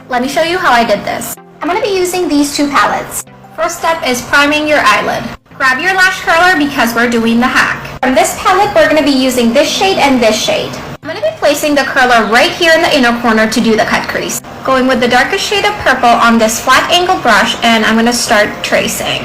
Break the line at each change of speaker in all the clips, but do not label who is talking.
Let me show you how I did this. I'm going to be using these two palettes. First step is priming your eyelid. Grab your lash curler because we're doing the hack. From this palette, we're going to be using this shade and this shade. I'm going to be placing the curler right here in the inner corner to do the cut crease. Going with the darkest shade of purple on this flat angle brush, and I'm going to start tracing.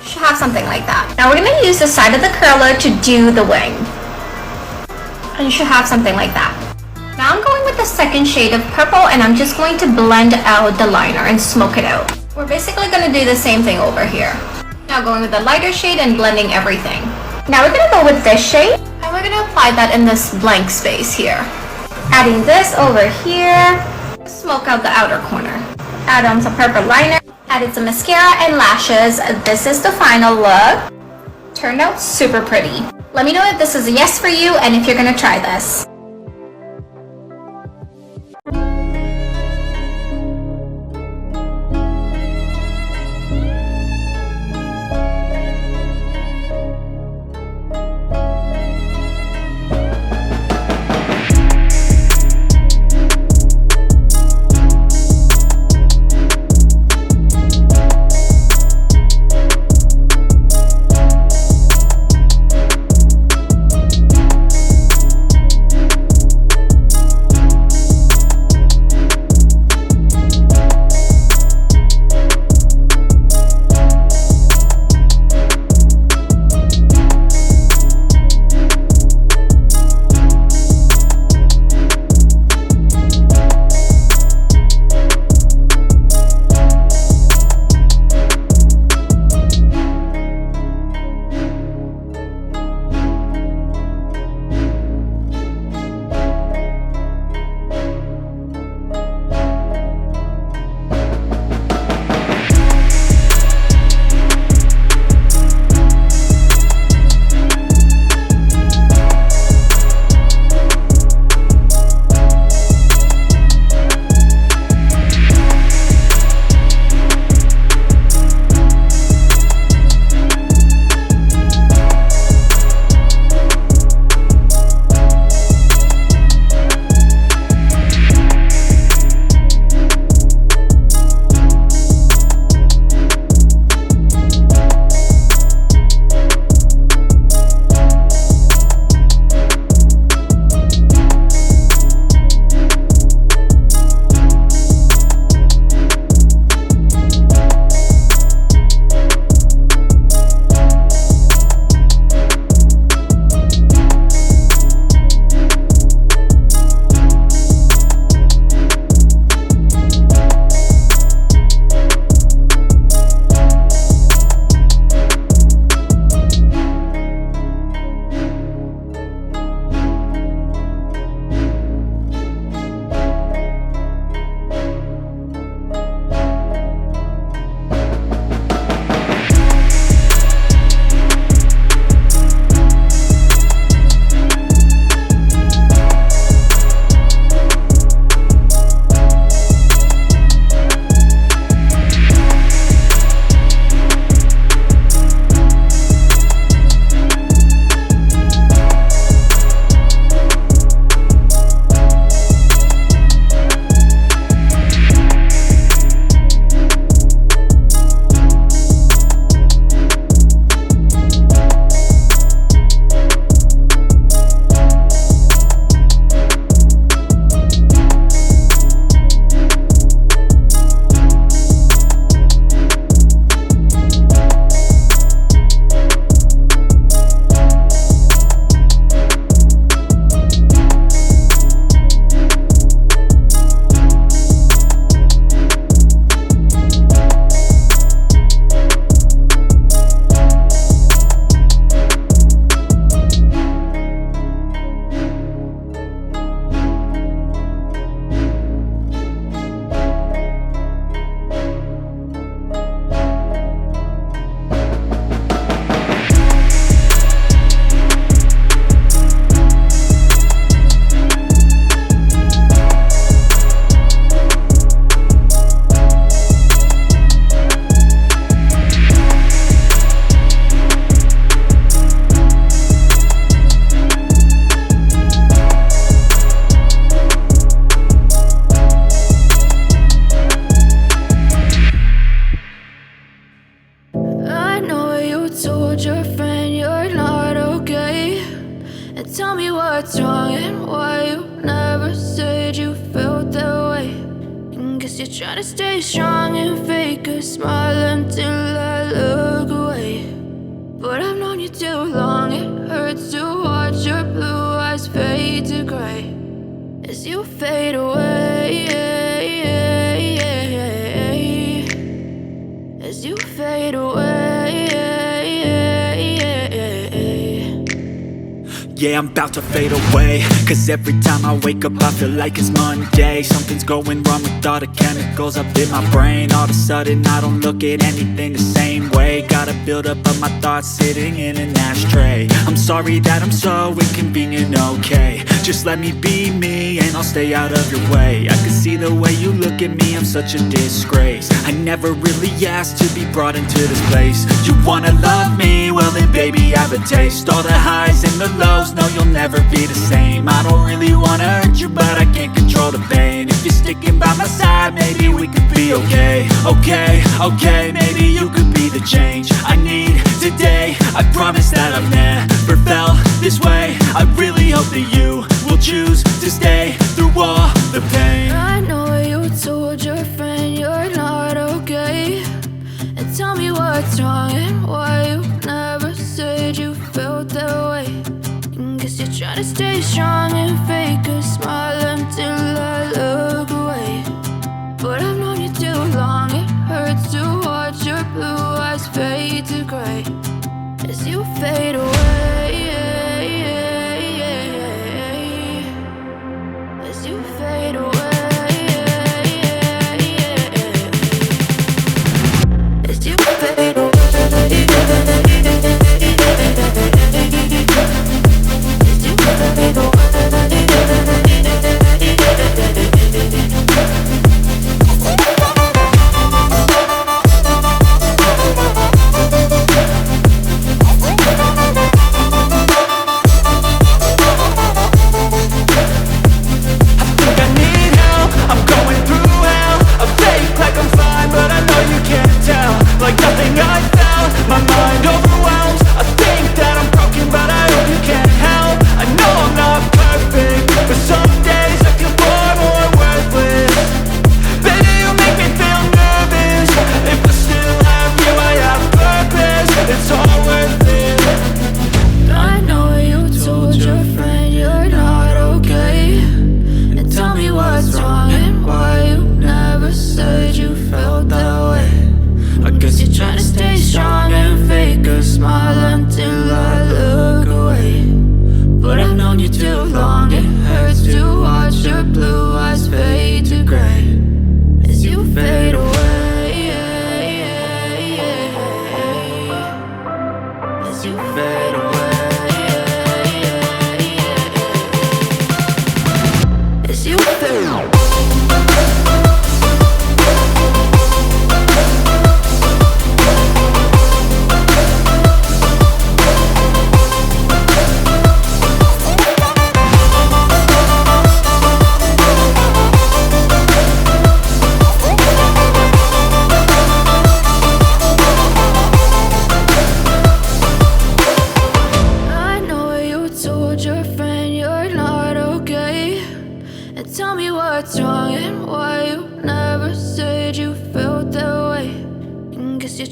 Should have something like that. Now we're going to use the side of the curler to do the wing. And you should have something like that. Now I'm going with the second shade of purple, and I'm just going to blend out the liner and smoke it out. We're basically going to do the same thing over here. Now going with the lighter shade and blending everything. Now we're going to go with this shade, and we're going to apply that in this blank space here. Adding this over here, smoke out the outer corner. Add on some purple liner, added some mascara and lashes. This is the final look. Turned out super pretty. Let me know if this is a yes for you and if you're going to try this.
you're trying to stay strong and fake a smile until I look away. But I've known you too long, it hurts to watch your blue eyes fade to gray as you fade away, as you fade away.
Yeah, I'm about to fade away, cause every time I wake up I feel like it's Monday. Something's going wrong with all the chemicals up in my brain. All of a sudden I don't look at anything the same way. Got a buildup of my thoughts sitting in an ashtray. I'm sorry that I'm so inconvenient, okay. Just let me be me and I'll stay out of your way. I can see the way you look at me, I'm such a disgrace. I never really asked to be brought into this place. You wanna love me? Well then baby, have a taste. All the highs and the lows, no, you'll never be the same. I don't really wanna hurt you, but I can't control the pain. If you're sticking by my side, maybe we could be okay. Okay, maybe you could be the change I need today. I promise that I've never felt this way. I really hope that you will choose to stay through all the pain.
I know you told your friend you're not okay, and tell me what's wrong and why you never said you felt that way. Guess you're trying to stay strong and fake a smile until I look away. But I've known you too long, it hurts to watch your blue eyes fade to gray as you fade away, as you fade away, as you fade away.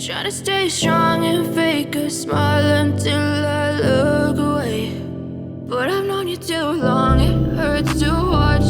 Try to stay strong and fake a smile until I look away. But I've known you too long, it hurts to watch